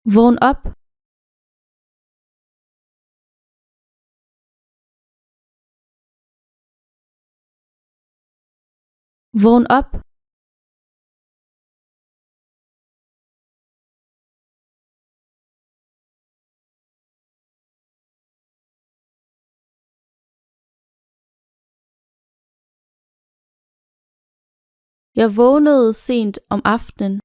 Vågn op. Vågn op. Jeg vågnede sent om aftenen.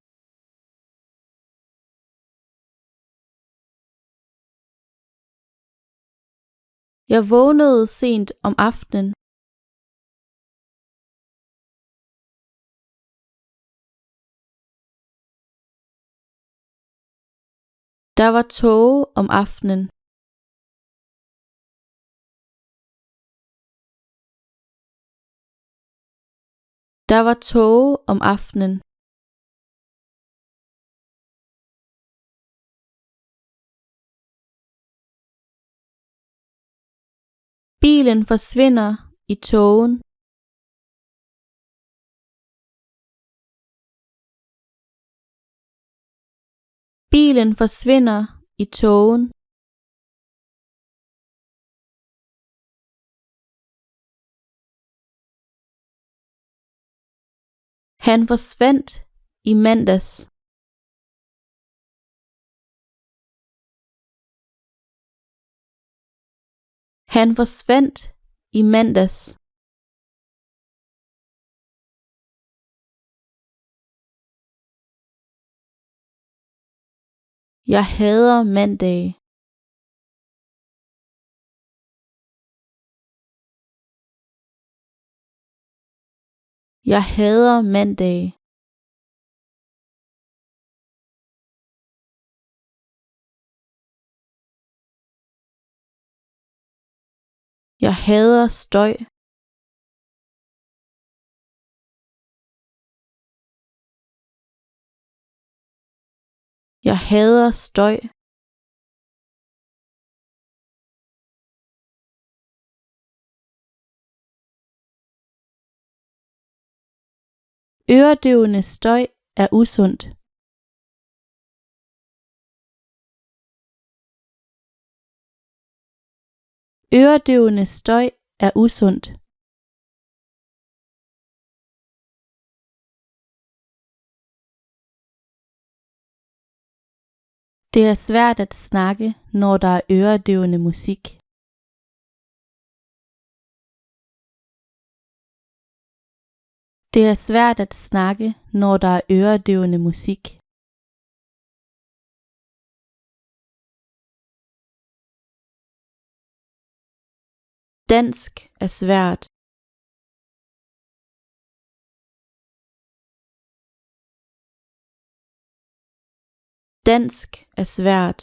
Jeg vågnede sent om aftenen. Der var tåge om aftenen. Der var tåge om aftenen. Bilen forsvinder i tågen. Bilen forsvinder i tågen. Han forsvandt i mandags. Han forsvandt i mandags. Jeg hader mandage. Jeg hader mandage. Jeg hader støj. Jeg hader støj. Øredøvende støj er usundt. Øredøvende støj er usundt. Det er svært at snakke, når der er øredøvende musik. Det er svært at snakke, når der er øredøvende musik. Dansk er svært. Dansk er svært.